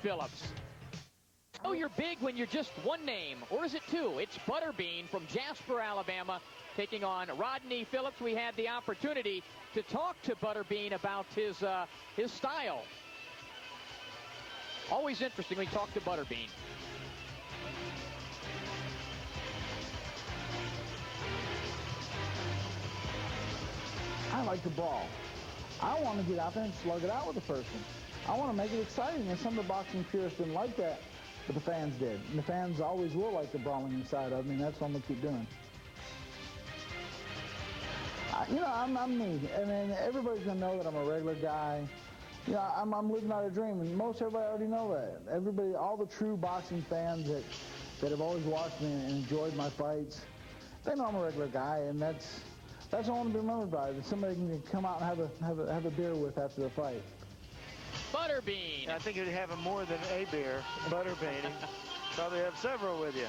Phillips. Oh, you're big when you're just one name, or is it two? It's Butterbean from Jasper, Alabama, taking on Rodney Phillips. We had the opportunity to talk to Butterbean about his style. Always interesting when we talk to Butterbean. I like the ball. I want to get out there and slug it out with the person. I want to make it exciting, and some of the boxing purists didn't like that, but the fans did. And the fans always will like the brawling inside of me, and that's what I'm going to keep doing. I'm me. I mean, everybody's going to know that I'm a regular guy. You know, I'm living out a dream, and most everybody already know that. Everybody, all the true boxing fans that have always watched me and enjoyed my fights, they know I'm a regular guy, and that's what I want to be remembered by, that somebody can come out and have a beer with after the fight. Butterbean. I think you'd have him more than a beer. Butterbean. Probably have several with you.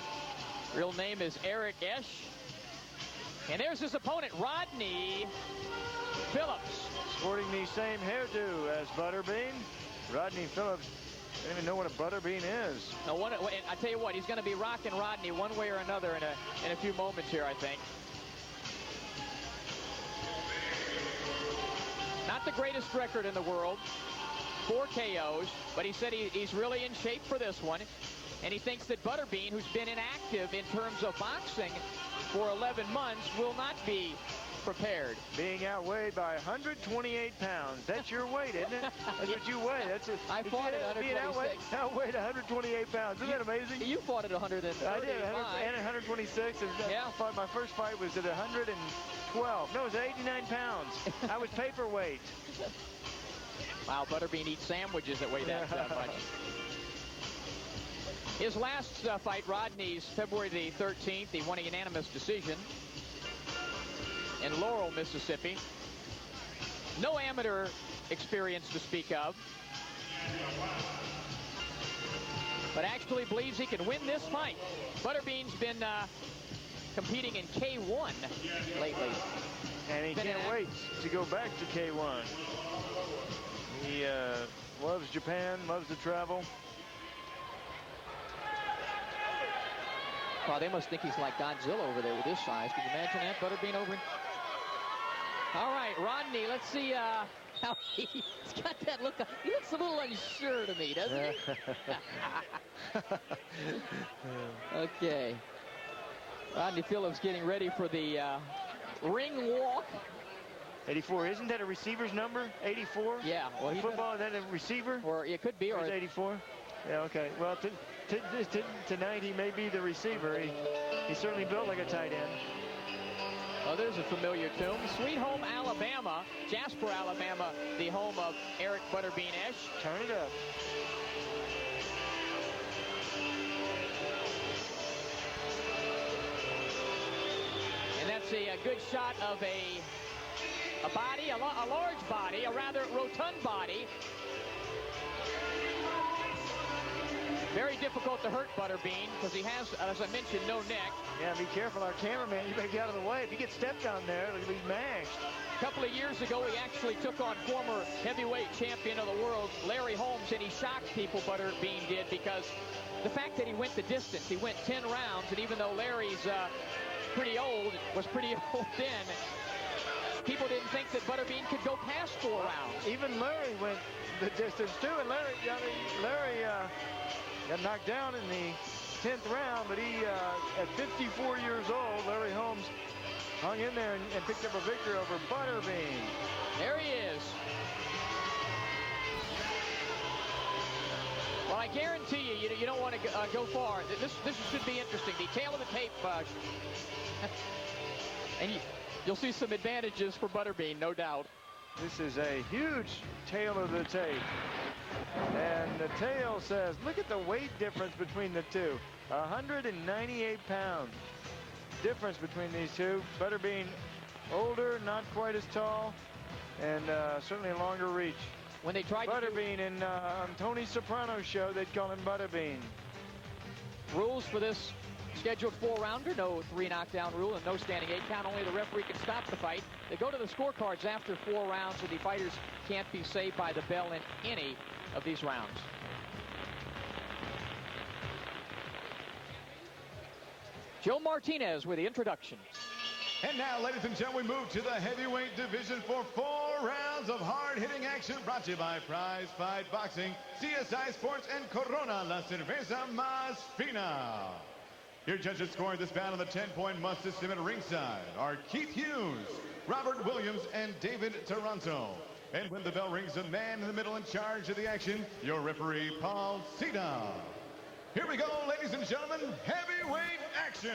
Real name is Eric Esch. And there's his opponent, Rodney Phillips. Sporting the same hairdo as Butterbean. Rodney Phillips, I don't even know what a Butterbean is. Now, I tell you what, he's going to be rocking Rodney one way or another in a few moments here, I think. Not the greatest record in the world, 4 KOs, but he said he's really in shape for this one. And he thinks that Butterbean, who's been inactive in terms of boxing for 11 months, will not be prepared. Being outweighed by 128 pounds. That's your weight, isn't it? That's what you weigh. I fought at 126. Outweighed 128 pounds. Isn't that amazing? You fought at 135. I did, and 126. And yeah. My first fight was at 112. No, it was 89 pounds. I was paperweight. Wow, Butterbean eats sandwiches that weigh that much. His last fight, Rodney's, February the 13th, he won a unanimous decision in Laurel, Mississippi. No amateur experience to speak of, but actually believes he can win this fight. Butterbean's been competing in K1 lately. And he can't wait to go back to K1. He loves Japan, loves to travel. Wow, they must think he's like Godzilla over there with his size. Can you imagine that, Butterbean over? All right, Rodney, let's see how he's got that look. He looks a little unsure to me, doesn't he? Okay. Rodney Phillips getting ready for the ring walk. 84, isn't that a receiver's number? 84? Yeah. Well, in football, is that a receiver? Or it could be. Or 84? Yeah, okay. Well, tonight he may be the receiver. He's certainly built like a tight end. Oh, there's a familiar tune. Sweet Home, Alabama. Jasper, Alabama, the home of Eric Butterbean Esch. Turn it up. And that's a good shot of a body, a large body, a rather rotund body. Very difficult to hurt Butterbean because he has, as I mentioned, no neck. Yeah, be careful. Our cameraman, you better get out of the way. If you get stepped on there, it'll be mashed. A couple of years ago, he actually took on former heavyweight champion of the world, Larry Holmes, and he shocked people, Butterbean did, because the fact that he went the distance, he went 10 rounds, and even though Larry's was pretty old then, people didn't think that Butterbean could go past 4 rounds. Even Larry went the distance, too, and Larry got knocked down in the 10th round, but he, at 54 years old, Larry Holmes hung in there and picked up a victory over Butterbean. There he is. Well, I guarantee you don't want to go far. This should be interesting. The tail of the tape, and you'll see some advantages for Butterbean, no doubt. This is a huge tail of the tape. And the tail says, look at the weight difference between the two. 198 pounds difference between these two. Butterbean older, not quite as tall, and certainly a longer reach. When they tried Butterbean on Tony Soprano's show, they'd call him Butterbean. Rules for this scheduled 4-rounder, no 3 knockdown rule and no standing 8 count. Only the referee can stop the fight. They go to the scorecards after 4 rounds, and the fighters can't be saved by the bell in any of these rounds. Joe Martinez with the introduction. And now, ladies and gentlemen, we move to the heavyweight division for 4 rounds of hard-hitting action brought to you by Prize Fight Boxing, CSI Sports, and Corona La Cerveza Más Fina. Your judges scoring this bout on the 10-point must system at ringside are Keith Hughes, Robert Williams, and David Taranto. And when the bell rings, the man in the middle in charge of the action, your referee, Paul Cedar. Here we go, ladies and gentlemen, heavyweight action.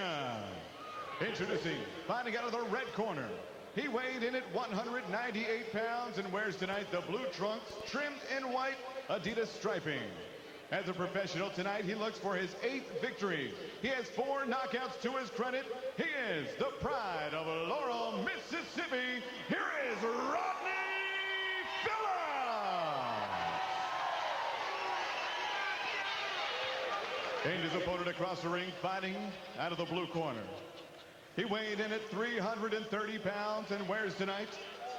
Introducing, fighting out of the red corner. He weighed in at 198 pounds and wears tonight the blue trunks trimmed in white Adidas striping. As a professional tonight, he looks for his 8th victory. He has 4 knockouts to his credit. He is the pride of Laurel, Mississippi. Here is Rodney Phillips. And his opponent across the ring, fighting out of the blue corner. He weighed in at 330 pounds and wears tonight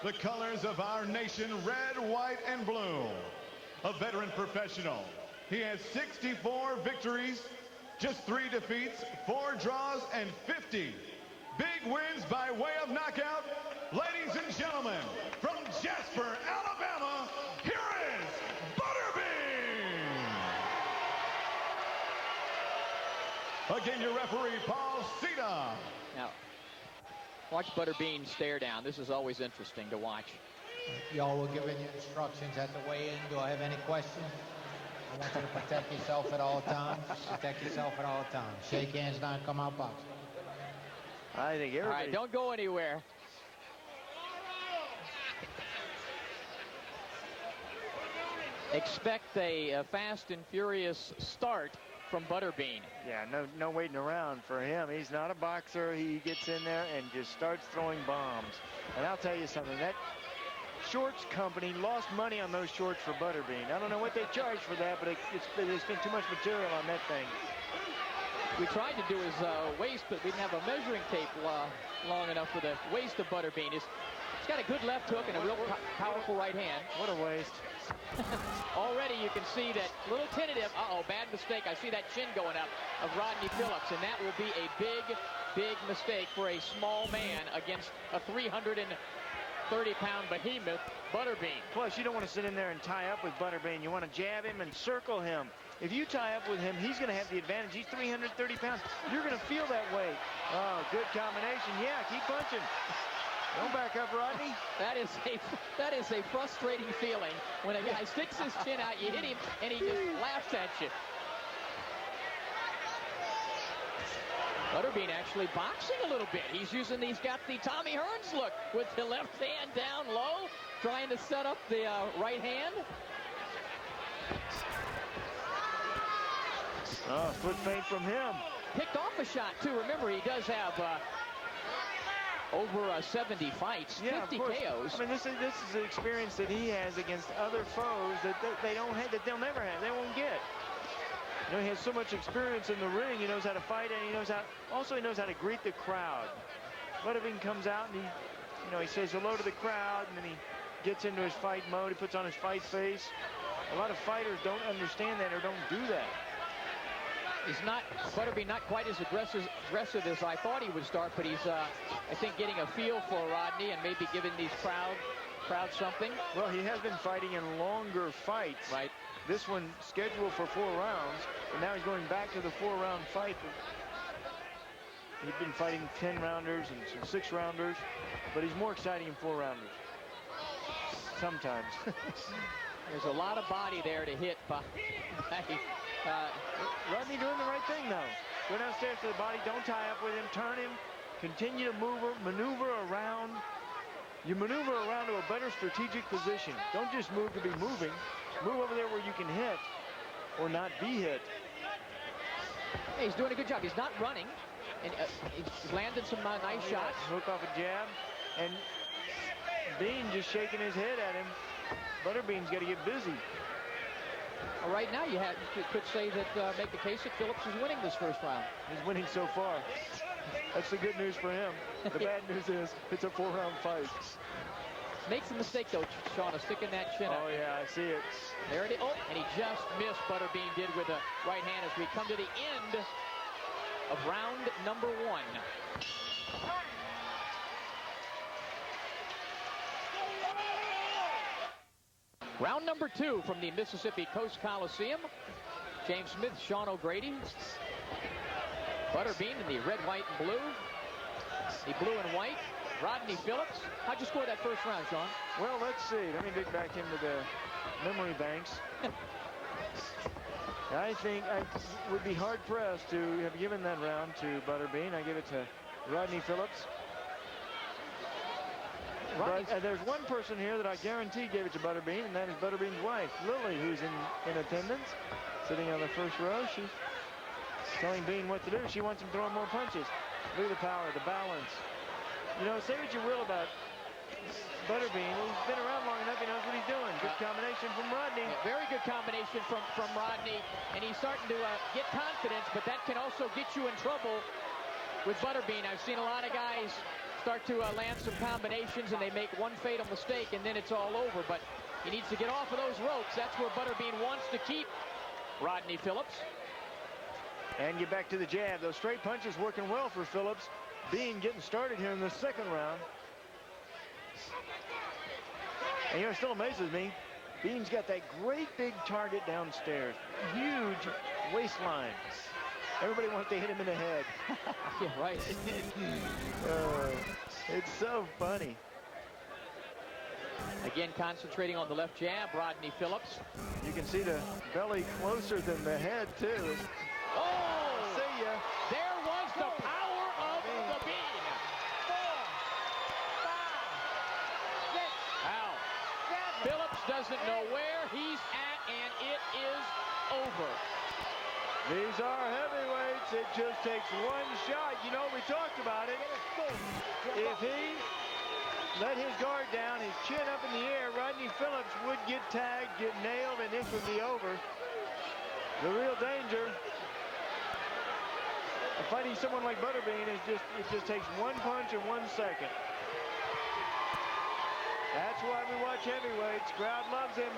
the colors of our nation, red, white, and blue. A veteran professional. He has 64 victories, just 3 defeats, 4 draws, and 50 big wins by way of knockout. Ladies and gentlemen, from Jasper, Alabama, here is Butterbean. Again, your referee, Paul Cedar. Now, watch Butterbean stare down. This is always interesting to watch. Y'all were giving you instructions at the weigh-in. Do I have any questions? I want you to protect yourself at all times. Protect yourself at all times. Shake hands, not come out boxing. I think everybody... All right, don't go anywhere. Expect a fast and furious start from Butterbean. Yeah, no waiting around for him. He's not a boxer. He gets in there and just starts throwing bombs. And I'll tell you something, that shorts company lost money on those shorts for Butterbean. I don't know what they charged for that, but they spent too much material on that thing. We tried to do his waist, but we didn't have a measuring tape long enough for the waist of Butterbean. He's got a good left hook and a real powerful right hand. What a waste. Already you can see that little tentative, bad mistake. I see that chin going up of Rodney Phillips, and that will be a big mistake for a small man against a 330-pound behemoth, Butterbean. Plus, you don't want to sit in there and tie up with Butterbean. You want to jab him and circle him. If you tie up with him, he's going to have the advantage. He's 330 pounds. You're going to feel that weight. Oh, good combination. Yeah, keep punching. Don't back up, Rodney. That is a frustrating feeling when a guy sticks his chin out, you hit him, and he just laughs at you. Butterbean actually boxing a little bit. He's got the Tommy Hearns look with the left hand down low, trying to set up the right hand. Oh, foot feint from him. Picked off a shot, too. Remember, he does have over 70 fights, yeah, 50 KOs. I mean, this is the experience that he has against other foes that they don't have, that they'll never have, they won't get. You know, he has so much experience in the ring. He knows how to fight, and he knows how to greet the crowd. Butterbean comes out and he says hello to the crowd, and then he gets into his fight mode. He puts on his fight face. A lot of fighters don't understand that or don't do that. Butterbean not quite as aggressive as I thought he would start, but he's, I think, getting a feel for Rodney and maybe giving these crowd something. Well, he has been fighting in longer fights. Right. This one scheduled for 4 rounds, and now he's going back to the 4-round fight. He's been fighting 10-rounders and some 6-rounders, but he's more exciting in 4-rounders. Sometimes. There's a lot of body there to hit by Rodney doing the right thing, though. Go downstairs to the body. Don't tie up with him. Turn him. Continue to maneuver around. You maneuver around to a better strategic position. Don't just move to be moving. Move over there where you can hit or not be hit. Hey, he's doing a good job. He's not running. And he's landed some nice shots. Hook off a jab. And Bean just shaking his head at him. Butterbean's got to get busy. Well, right now, you could say that, make the case that Phillips is winning this first round. He's winning so far. That's the good news for him. The bad news is it's a 4-round fight. Makes a mistake, though, Sean, of sticking that chin up. Oh, yeah, I see it. There it is. Oh, and he just missed, Butterbean did, with the right hand as we come to the end of round number 1. Round number 2 from the Mississippi Coast Coliseum. James Smith, Sean O'Grady. Butterbean in the red, white, and blue. The blue and white. Rodney Phillips. How'd you score that first round, Sean? Well, let's see. Let me dig back into the memory banks. I think I would be hard-pressed to have given that round to Butterbean. I give it to Rodney Phillips. But there's one person here that I guarantee gave it to Butterbean, and that is Butterbean's wife, Lily, who's in attendance, sitting on the first row. She's telling Bean what to do. She wants him throwing more punches. Look at the power, the balance. You know, say what you will about Butterbean. He's been around long enough. He knows what he's doing. Good combination from Rodney. Very good combination from Rodney. And he's starting to get confidence, but that can also get you in trouble with Butterbean. I've seen a lot of guys start to land some combinations, and they make one fatal mistake, and then it's all over. But he needs to get off of those ropes. That's where Butterbean wants to keep Rodney Phillips. And get back to the jab. Those straight punches working well for Phillips. Bean getting started here in the second round. And you know, it still amazes me. Bean's got that great big target downstairs. Huge waistline. Everybody wants to hit him in the head. Yeah, right. It's so funny. Again, concentrating on the left jab, Rodney Phillips. You can see the belly closer than the head, too. Oh! See ya. There was the power of the Bean. 4, 5, 6. Wow. 7. Phillips doesn't know where he's at, and it is over. These are heavyweights. It just takes one shot. You know, we talked about it. If he let his guard down, his chin up in the air, Rodney Phillips would get tagged, get nailed, and this would be over. The real danger of fighting someone like Butterbean is it just takes one punch in 1 second. That's why we watch heavyweights. Crowd loves him.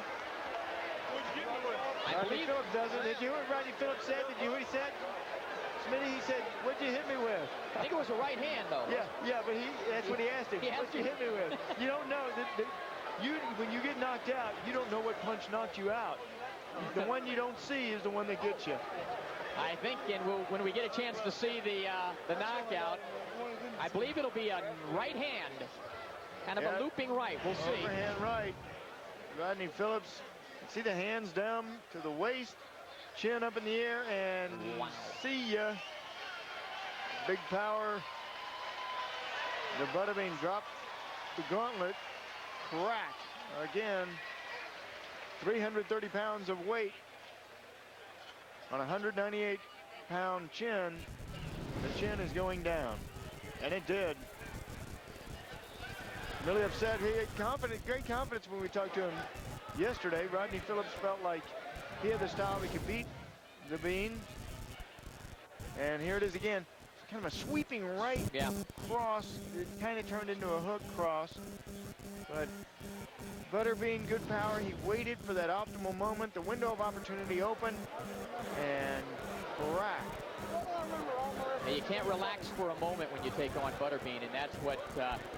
Rodney Phillips doesn't. Did you hear what Rodney Phillips said? Did you hear what he said? Smitty, he said, what'd you hit me with? I think it was a right hand, though. Yeah, but that's what he asked him. What'd you hit me with? You don't know. When you get knocked out, you don't know what punch knocked you out. The one you don't see is the one that gets you. I think, and when we get a chance to see the knockout, I believe it'll be a right hand. Kind of a looping right. We'll see. Overhand right. Rodney Phillips. See the hands down to the waist, chin up in the air, and see ya. Big power. The Butterbean dropped the gauntlet. Crack. Again, 330 pounds of weight on a 198-pound chin. The chin is going down, and it did. Really upset. He had great confidence when we talked to him yesterday. Rodney Phillips felt like he had the style that could beat the Bean. And here it is again. Kind of a sweeping right cross. It kind of turned into a hook cross. But Butterbean, good power. He waited for that optimal moment. The window of opportunity opened. And crack. Now, you can't relax for a moment when you take on Butterbean, and that's what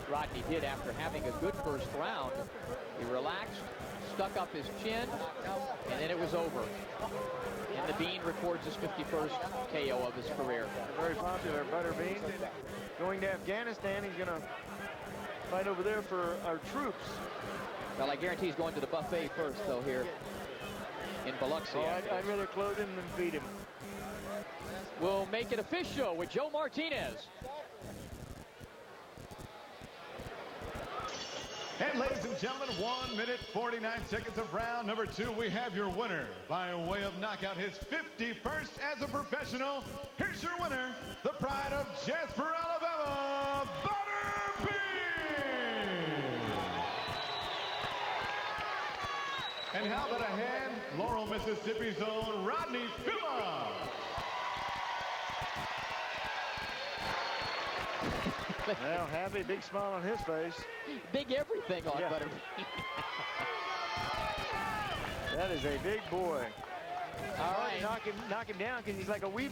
Rodney did after having a good first round. He relaxed, stuck up his chin, and then it was over. And the Bean records his 51st KO of his career. Very popular Butterbean. Going to Afghanistan, he's going to fight over there for our troops. Well, I guarantee he's going to the buffet first, though, here in Biloxi. Oh, I'd rather clothe him than feed him. We'll make it official with Joe Martinez. And ladies and gentlemen, 1 minute 49 seconds of round number 2. We have your winner by way of knockout, his 51st as a professional. Here's your winner, the pride of Jasper, Alabama, Butterbean. And how about a hand, Laurel, Mississippi's own Rodney Phillips. Well, happy, big smile on his face. Big everything on Butterbean. That is a big boy. All right. Knock him down because he's like a Weeblo.